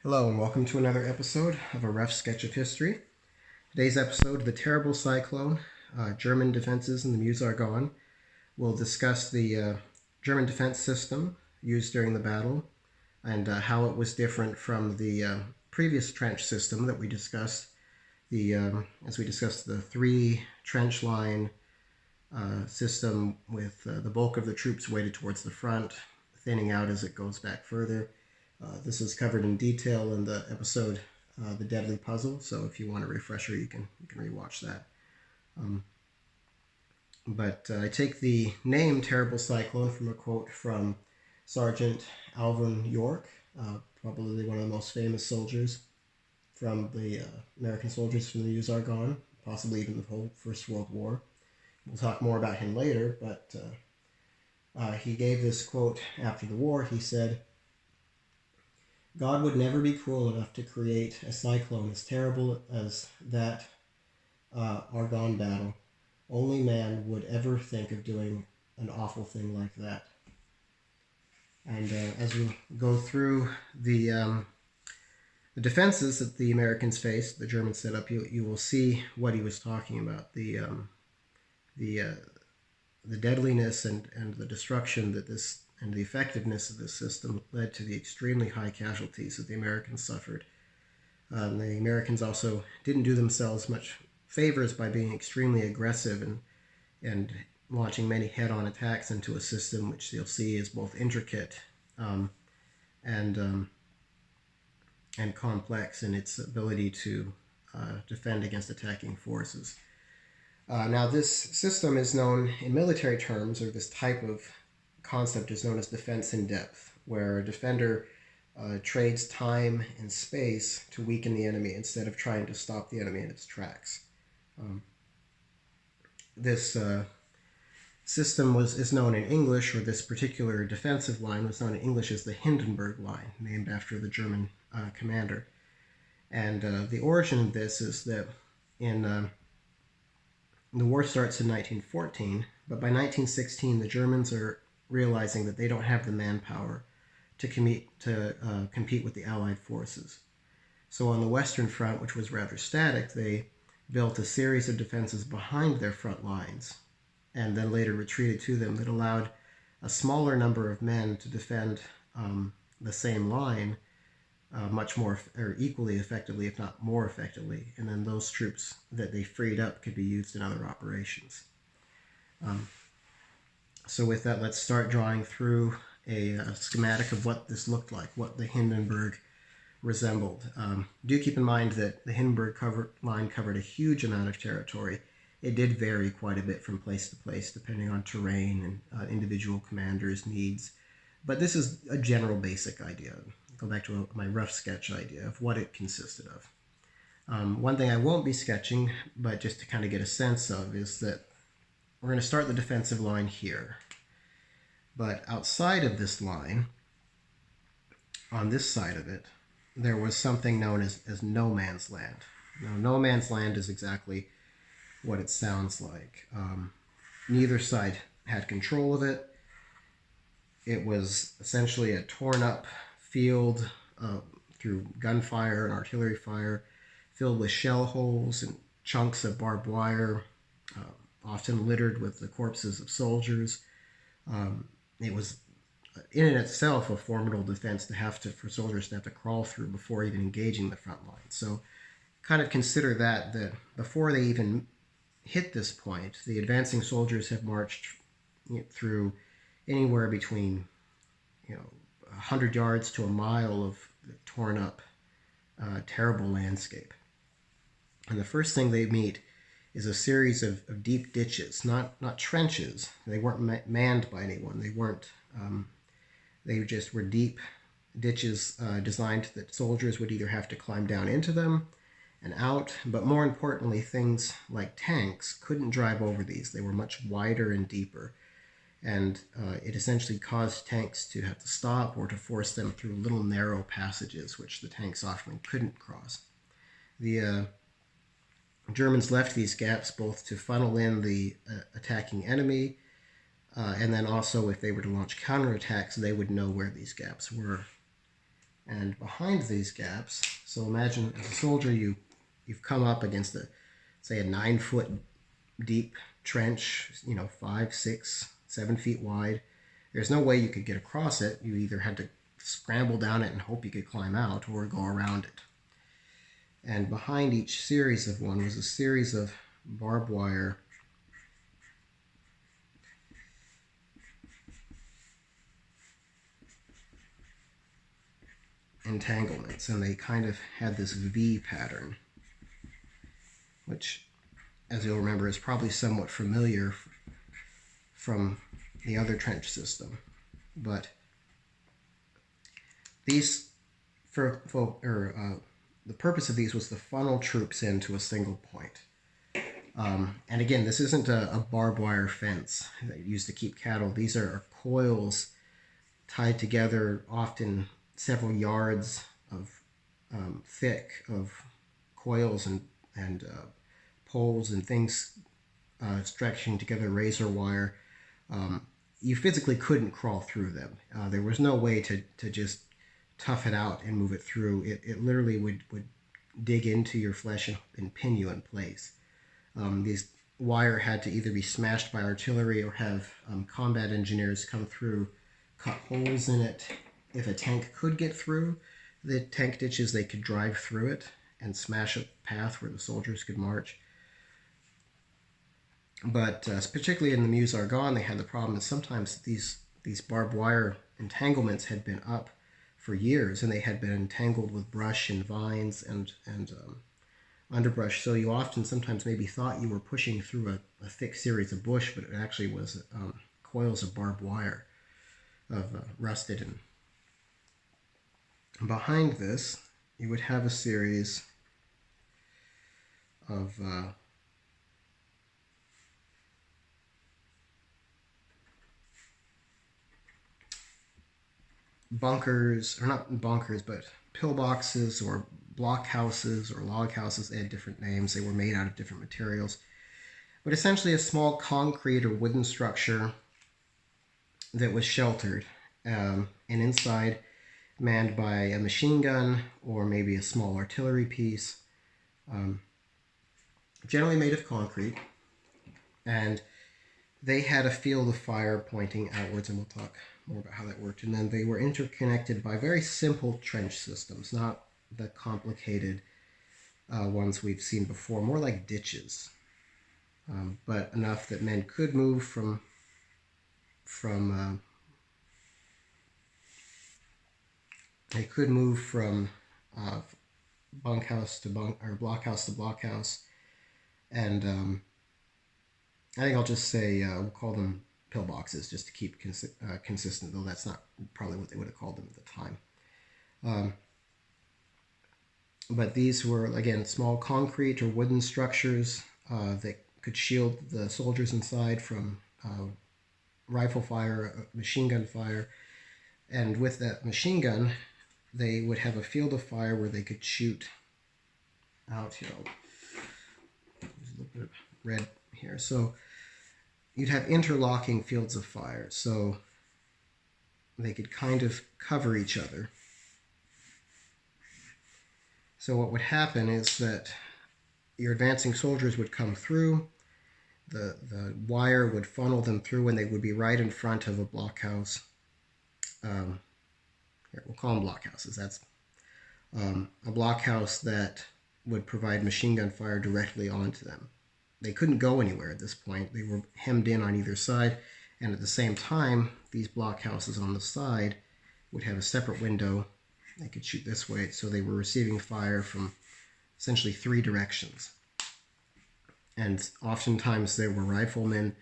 Hello and welcome to another episode of A Rough Sketch of History. Today's episode, The Terrible Cyclone, German Defenses in the Meuse-Argonne. We'll discuss the German defense system used during the battle and how it was different from the previous trench system that we discussed. As we discussed the three trench line system with the bulk of the troops weighted towards the front, thinning out as it goes back further. This is covered in detail in the episode The Deadly Puzzle, so if you want a refresher, you can rewatch that. But I take the name Terrible Cyclone from a quote from Sergeant Alvin York, probably one of the most famous soldiers from the American soldiers from the Meuse-Argonne, possibly even the whole First World War. We'll talk more about him later, but he gave this quote after the war. He said, "God would never be cruel enough to create a cyclone as terrible as that Argonne battle. Only man would ever think of doing an awful thing like that." And as we go through the defenses that the Americans faced, the Germans set up, you will see what he was talking about. The deadliness and the destruction that this and the effectiveness of this system led to the extremely high casualties that the Americans suffered. The Americans also didn't do themselves much favors by being extremely aggressive and launching many head-on attacks into a system which you'll see is both intricate and complex in its ability to defend against attacking forces. Now, this system is known in military terms, or this type of concept is known as defense in depth, where a defender trades time and space to weaken the enemy instead of trying to stop the enemy in its tracks. This system is known in English, or this particular defensive line was known in English as the Hindenburg Line, named after the German commander. And the origin of this is that the war starts in 1914, but by 1916 the Germans are realizing that they don't have the manpower to compete with the Allied forces. So on the Western Front, which was rather static, they built a series of defenses behind their front lines and then later retreated to them that allowed a smaller number of men to defend the same line much more or equally effectively, if not more effectively, and then those troops that they freed up could be used in other operations. So with that, let's start drawing through a schematic of what this looked like, what the Hindenburg resembled. Do keep in mind that the Hindenburg line covered a huge amount of territory. It did vary quite a bit from place to place, depending on terrain and individual commanders' needs. But this is a general basic idea. Go back to my rough sketch idea of what it consisted of. One thing I won't be sketching, but just to kind of get a sense of, is that we're going to start the defensive line here. But outside of this line, on this side of it, there was something known as no man's land. Now, no man's land is exactly what it sounds like. Neither side had control of it. It was essentially a torn up field through gunfire and artillery fire, filled with shell holes and chunks of barbed wire, often littered with the corpses of soldiers. It was in itself a formidable defense for soldiers to have to crawl through before even engaging the front line. So kind of consider that before they even hit this point, the advancing soldiers have marched through anywhere between 100 yards to a mile of torn up, terrible landscape. And the first thing they meet is a series of deep ditches, not trenches. They weren't manned by anyone. They weren't. They just were deep ditches designed that soldiers would either have to climb down into them and out, but more importantly, things like tanks couldn't drive over these. They were much wider and deeper. And it essentially caused tanks to have to stop or to force them through little narrow passages, which the tanks often couldn't cross. The Germans left these gaps both to funnel in the attacking enemy, and then also if they were to launch counterattacks, they would know where these gaps were. And behind these gaps, so imagine as a soldier you've come up against say a 9-foot deep trench, 5, 6, 7 feet wide. There's no way you could get across it. You either had to scramble down it and hope you could climb out or go around it. And behind each series of one was a series of barbed wire entanglements, and they kind of had this V pattern, which, as you'll remember, is probably somewhat familiar from the other trench system. But these, the purpose of these was to funnel troops into a single point. And again, this isn't a barbed wire fence that you use to keep cattle. These are coils tied together, often several yards of thick of coils and poles and things stretching together razor wire. You physically couldn't crawl through them. There was no way to just tough it out and move it through. It literally would dig into your flesh and pin you in place. These wire had to either be smashed by artillery or have combat engineers come through, cut holes in it. If a tank could get through the tank ditches, they could drive through it and smash a path where the soldiers could march. But particularly in the Meuse-Argonne, they had the problem that sometimes these barbed wire entanglements had been up for years, and they had been entangled with brush and vines and underbrush. So you often sometimes maybe thought you were pushing through a thick series of bush, but it actually was coils of barbed wire, of rusted. And behind this, you would have a series of bunkers, or not bunkers, but pillboxes or blockhouses or log houses. They had different names. They were made out of different materials. But essentially a small concrete or wooden structure that was sheltered, and inside manned by a machine gun or maybe a small artillery piece, generally made of concrete. And they had a field of fire pointing outwards, and we'll talk more about how that worked. And then they were interconnected by very simple trench systems, not the complicated ones we've seen before, more like ditches, but enough that men could move from bunkhouse to blockhouse to blockhouse. And I think I'll just say we'll call them pillboxes just to keep consistent, though that's not probably what they would have called them at the time. But these were, again, small concrete or wooden structures that could shield the soldiers inside from rifle fire, machine gun fire. And with that machine gun, they would have a field of fire where they could shoot out. There's a little bit of red here. So you'd have interlocking fields of fire, so they could kind of cover each other. So what would happen is that your advancing soldiers would come through, the wire would funnel them through, and they would be right in front of a blockhouse. Here, we'll call them blockhouses. That's a blockhouse that would provide machine gun fire directly onto them. They couldn't go anywhere at this point. They were hemmed in on either side, and at the same time, these blockhouses on the side would have a separate window. They could shoot this way, so they were receiving fire from essentially 3 directions. And oftentimes there were riflemen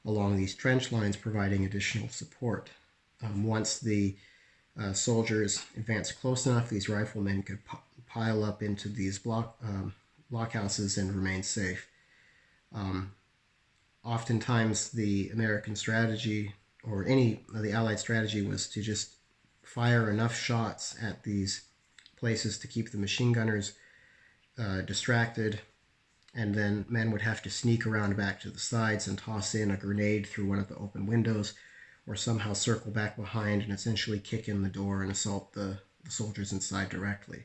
along these trench lines providing additional support. Once the soldiers advanced close enough, these riflemen could pile up into these blockhouses and remain safe. Oftentimes the American strategy, or any of the Allied strategy, was to just fire enough shots at these places to keep the machine gunners distracted, and then men would have to sneak around back to the sides and toss in a grenade through one of the open windows, or somehow circle back behind and essentially kick in the door and assault the the soldiers inside directly.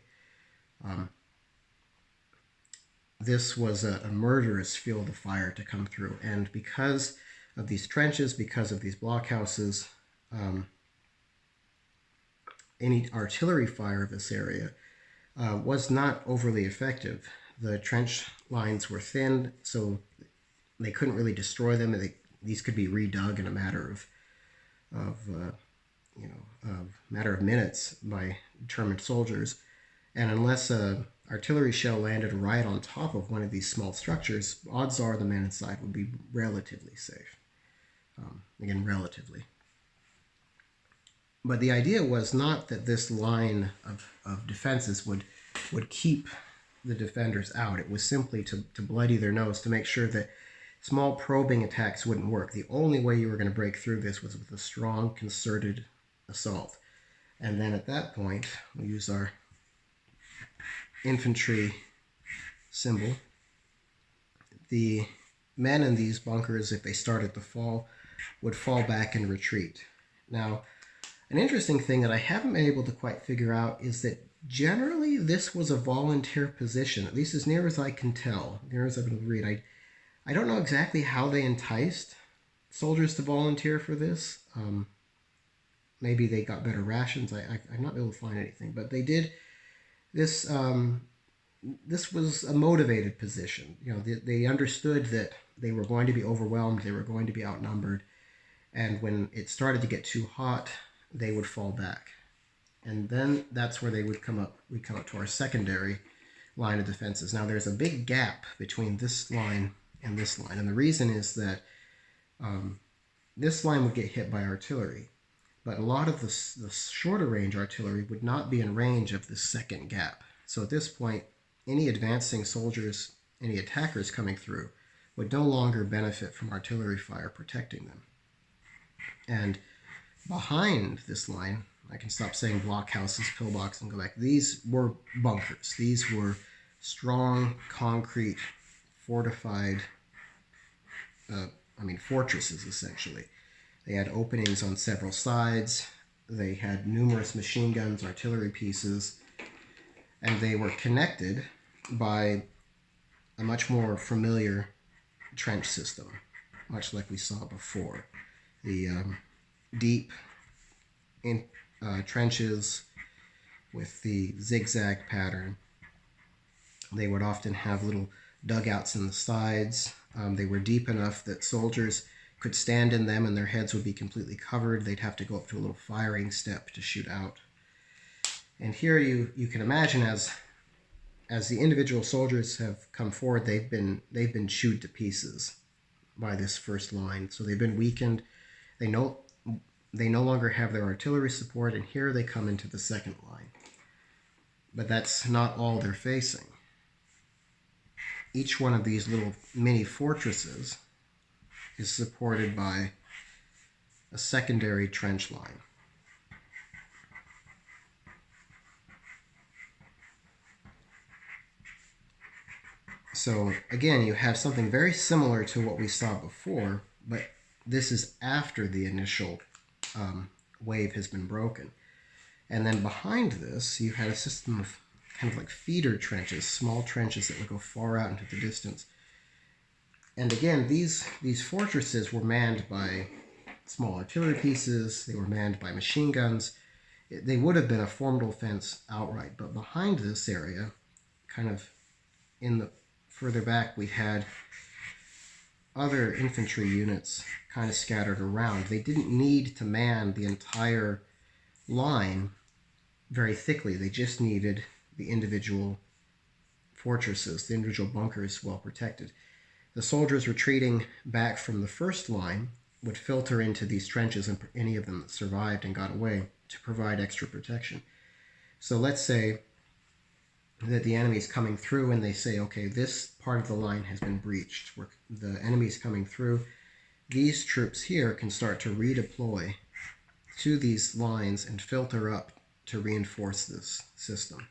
This was a murderous field of fire to come through, and because of these trenches, because of these blockhouses, any artillery fire of this area was not overly effective. The trench lines were thin, so they couldn't really destroy them. These could be redug in a matter of minutes by determined soldiers. And unless a artillery shell landed right on top of one of these small structures, odds are the men inside would be relatively safe. Again, relatively. But the idea was not that this line of defenses would keep the defenders out. It was simply to bloody their nose, to make sure that small probing attacks wouldn't work. The only way you were going to break through this was with a strong, concerted assault. And then at that point, we'll use our infantry symbol. The men in these bunkers, if they started to fall, would fall back and retreat. Now, an interesting thing that I haven't been able to quite figure out is that generally this was a volunteer position, at least as near as I can tell, near as I've been able to read. I don't know exactly how they enticed soldiers to volunteer for this. Maybe they got better rations. I'm not able to find anything, but they did this. This was a motivated position. You know, they understood that they were going to be overwhelmed, they were going to be outnumbered, and when it started to get too hot, they would fall back. And then that's where they would come up. We'd come up to our secondary line of defenses. Now there's a big gap between this line and this line, and the reason is that this line would get hit by artillery, but a lot of the shorter range artillery would not be in range of this second gap. So at this point, any advancing soldiers, any attackers coming through, would no longer benefit from artillery fire protecting them. And behind this line, I can stop saying blockhouses, pillbox, and go back. These were bunkers. These were strong, concrete, fortified, fortresses, essentially. They had openings on several sides. They had numerous machine guns, artillery pieces, and they were connected by a much more familiar trench system, much like we saw before. The deep trenches with the zigzag pattern. They would often have little dugouts in the sides. They were deep enough that soldiers could stand in them and their heads would be completely covered. They'd have to go up to a little firing step to shoot out. And here you can imagine as the individual soldiers have come forward, they've been chewed to pieces by this first line. So they've been weakened. They no longer have their artillery support, and here they come into the second line. But that's not all they're facing. Each one of these little mini fortresses is supported by a secondary trench line. So again, you have something very similar to what we saw before, but this is after the initial wave has been broken. And then behind this, you had a system of kind of like feeder trenches, small trenches that would go far out into the distance. And again, these fortresses were manned by small artillery pieces, they were manned by machine guns. They would have been a formidable fence outright, but behind this area, kind of in the further back, we had other infantry units kind of scattered around. They didn't need to man the entire line very thickly. They just needed the individual fortresses, the individual bunkers well protected. The soldiers retreating back from the first line would filter into these trenches, and any of them that survived and got away, to provide extra protection. So let's say that the enemy is coming through and they say, okay, this part of the line has been breached. The enemy is coming through. These troops here can start to redeploy to these lines and filter up to reinforce this system.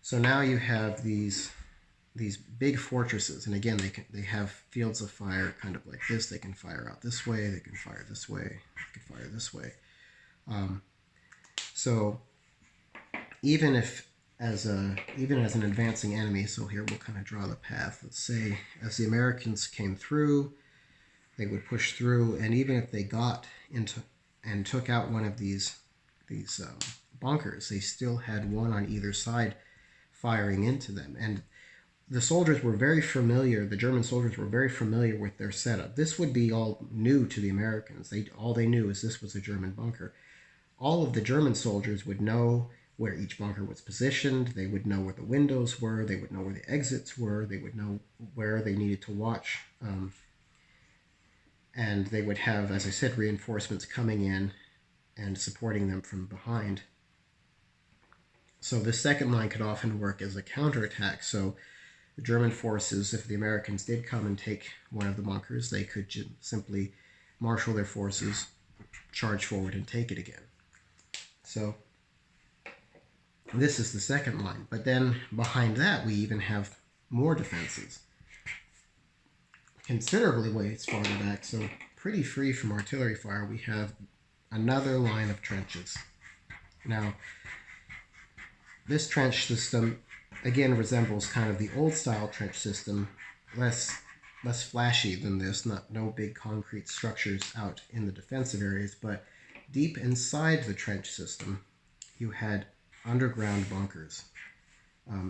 So now you have these big fortresses, and again, they have fields of fire kind of like this. They can fire out this way, they can fire this way, they can fire this way. So even if even as an advancing enemy, so here we'll kind of draw the path. Let's say as the Americans came through, they would push through, and even if they got into and took out one of these bunkers, they still had one on either side firing into them. And the soldiers were very familiar, the German soldiers were very familiar with their setup. This would be all new to the Americans. All they knew is this was a German bunker. All of the German soldiers would know where each bunker was positioned. They would know where the windows were. They would know where the exits were. They would know where they needed to watch. And they would have, as I said, reinforcements coming in and supporting them from behind. So the second line could often work as a counterattack. So the German forces, if the Americans did come and take one of the bunkers, they could simply marshal their forces, charge forward, and take it again. So this is the second line. But then behind that, we even have more defenses. Considerably way farther back, so pretty free from artillery fire, we have another line of trenches. Now, this trench system, again, resembles kind of the old-style trench system, less flashy than this, no big concrete structures out in the defensive areas, but deep inside the trench system, you had underground bunkers,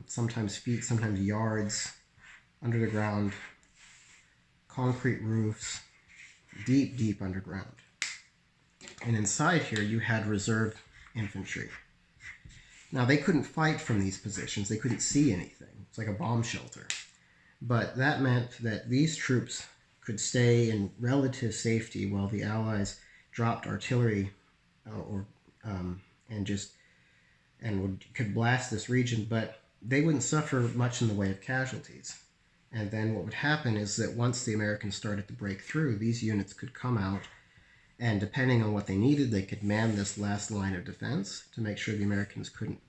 sometimes feet, sometimes yards, under the ground, concrete roofs, deep underground. And inside here, you had reserve infantry. Now, they couldn't fight from these positions. They couldn't see anything. It's like a bomb shelter. But that meant that these troops could stay in relative safety while the Allies dropped artillery could blast this region, but they wouldn't suffer much in the way of casualties. And then what would happen is that once the Americans started to break through, these units could come out, and depending on what they needed, they could man this last line of defense to make sure the Americans couldn't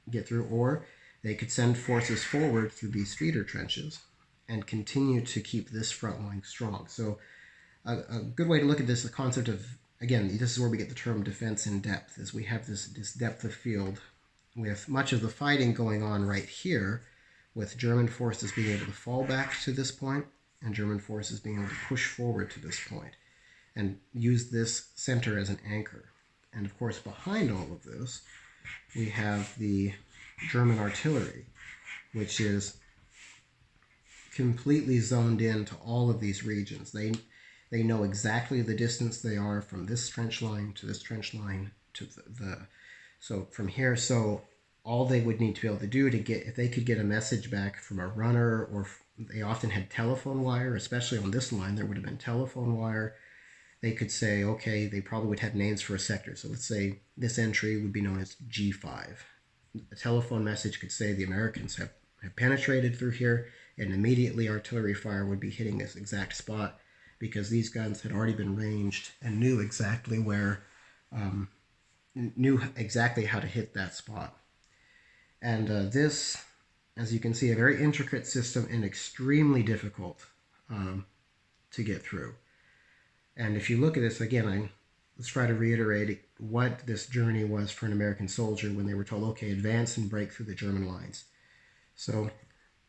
get through, or they could send forces forward through these feeder trenches and continue to keep this front line strong. So a good way to look at this, the concept of, again, this is where we get the term defense in depth, is we have this depth of field with much of the fighting going on right here, with German forces being able to fall back to this point and German forces being able to push forward to this point and use this center as an anchor. And of course, behind all of this, we have the German artillery, which is completely zoned into all of these regions. They know exactly the distance they are from this trench line to this trench line to so from here. So all they would need to be able to do to get, if they could get a message back from a runner, or they often had telephone wire, especially on this line, there would have been telephone wire. They could say, okay, they probably would have names for a sector. So let's say this entry would be known as G5. A telephone message could say the Americans have penetrated through here, and immediately artillery fire would be hitting this exact spot because these guns had already been ranged and knew exactly how to hit that spot. And this, as you can see, a very intricate system and extremely difficult to get through. And if you look at this, again, let's try to reiterate what this journey was for an American soldier when they were told, okay, advance and break through the German lines. So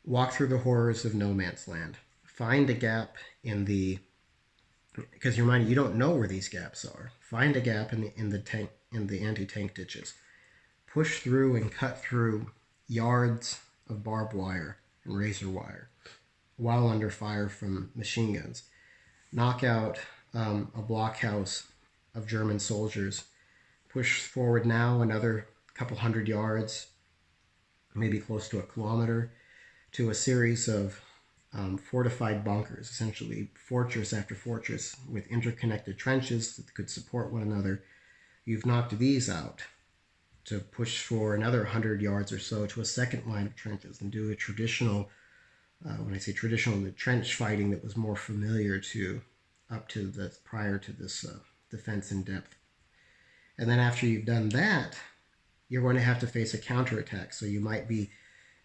walk through the horrors of no man's land. Find a gap in the, because you're minded, you don't know where these gaps are. Find a gap in the anti-tank ditches. Push through and cut through yards of barbed wire and razor wire while under fire from machine guns. Knock out a blockhouse of German soldiers. Push forward now another couple hundred yards, maybe close to a kilometer, to a series of fortified bunkers, essentially fortress after fortress with interconnected trenches that could support one another. You've knocked these out to push for another 100 yards or so to a second line of trenches and do a traditional, when I say traditional, the trench fighting that was more familiar to up to the prior to this defense in depth. And then after you've done that, you're going to have to face a counterattack. So you might be,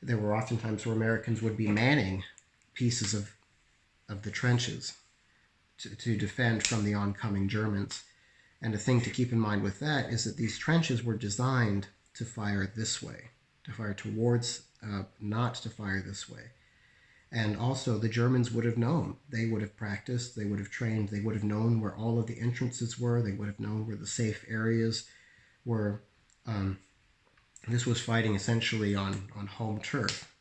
there were often times where Americans would be manning pieces of the trenches to defend from the oncoming Germans. And the thing to keep in mind with that is that these trenches were designed to fire this way, to fire towards, not to fire this way. And also the Germans would have known. They would have practiced, they would have trained, they would have known where all of the entrances were, they would have known where the safe areas were. This was fighting essentially on home turf.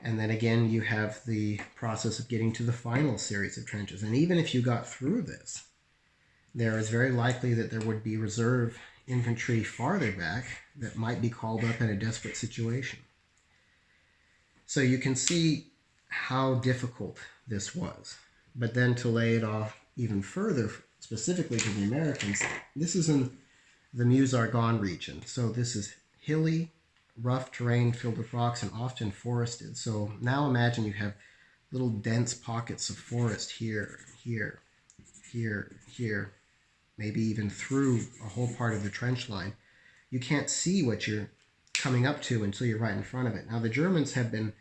And then again, you have the process of getting to the final series of trenches. And even if you got through this, there is very likely that there would be reserve infantry farther back that might be called up in a desperate situation. So you can see how difficult this was. But then to lay it off even further, specifically to the Americans, this is in the Meuse-Argonne region. So this is hilly, rough terrain filled with rocks and often forested. So now imagine you have little dense pockets of forest here, here, here, here, maybe even through a whole part of the trench line. You can't see what you're coming up to until you're right in front of it. Now the Germans have been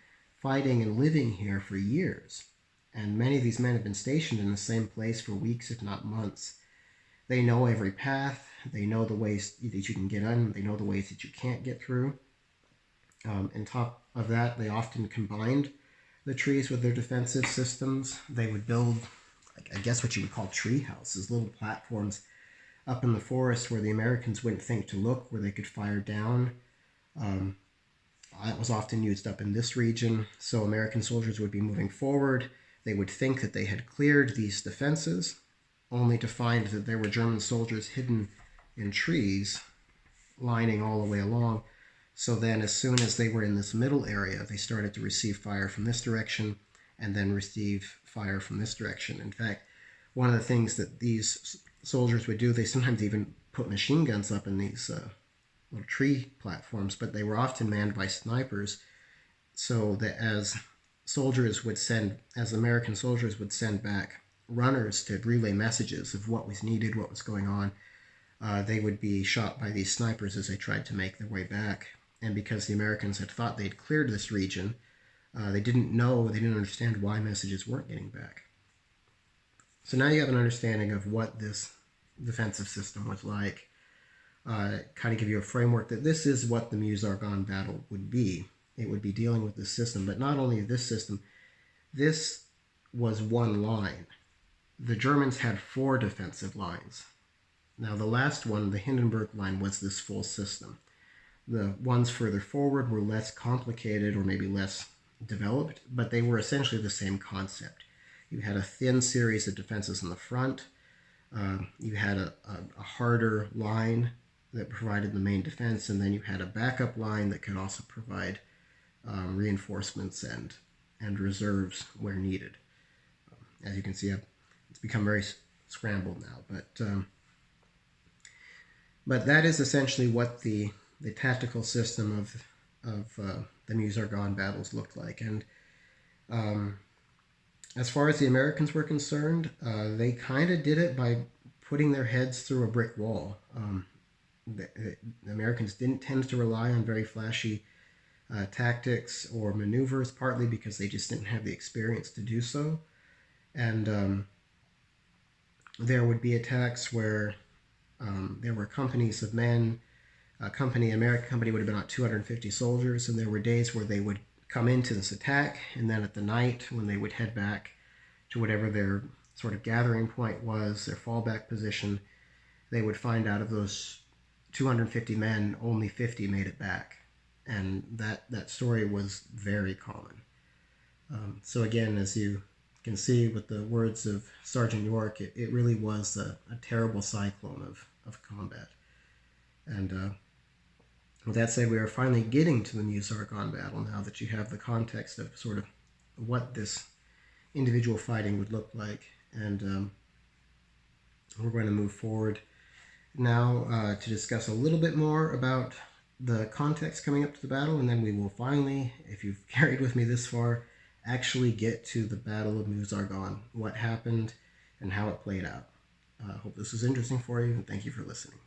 fighting and living here for years, and many of these men have been stationed in the same place for weeks, if not months. They know every path, they know the ways that you can get on, they know the ways that you can't get through. On top of that, they often combined the trees with their defensive systems. They would build, I guess what you would call tree houses, little platforms up in the forest where the Americans wouldn't think to look, where they could fire down. It was often used up in this region, so American soldiers would be moving forward. They would think that they had cleared these defenses, only to find that there were German soldiers hidden in trees, lining all the way along. So then as soon as they were in this middle area, they started to receive fire from this direction and then receive fire from this direction. In fact, one of the things that these soldiers would do, they sometimes even put machine guns up in these little tree platforms, but they were often manned by snipers, so that as American soldiers would send back runners to relay messages of what was needed, what was going on, they would be shot by these snipers as they tried to make their way back. And because the Americans had thought they'd cleared this region, they didn't understand why messages weren't getting back. So now you have an understanding of what this defensive system was like. Kind of give you a framework that this is what the Meuse-Argonne battle would be. It would be dealing with this system, but not only this system, this was one line. The Germans had 4 defensive lines. Now the last one, the Hindenburg line, was this full system. The ones further forward were less complicated or maybe less developed, but they were essentially the same concept. You had a thin series of defenses in the front. You had a harder line that provided the main defense, and then you had a backup line that could also provide reinforcements and reserves where needed. As you can see, it's become very scrambled now, but that is essentially what the tactical system of the Meuse-Argonne battles looked like. And as far as the Americans were concerned, they kind of did it by putting their heads through a brick wall. The Americans didn't tend to rely on very flashy tactics or maneuvers, partly because they just didn't have the experience to do so. And there would be attacks where there were companies of men. American company would have been about 250 soldiers, and there were days where they would come into this attack, and then at the night, when they would head back to whatever their sort of gathering point was, their fallback position, they would find out of those 250 men, only 50 made it back. And that story was very common. So again, as you can see with the words of Sergeant York, it really was a terrible cyclone of combat. And with that said, we are finally getting to the Meuse-Argonne battle now that you have the context of sort of what this individual fighting would look like. And we're going to move forward now to discuss a little bit more about the context coming up to the battle, and then we will finally, if you've carried with me this far, actually get to the Battle of Meuse-Argonne, what happened and how it played out. I hope this was interesting for you, and thank you for listening.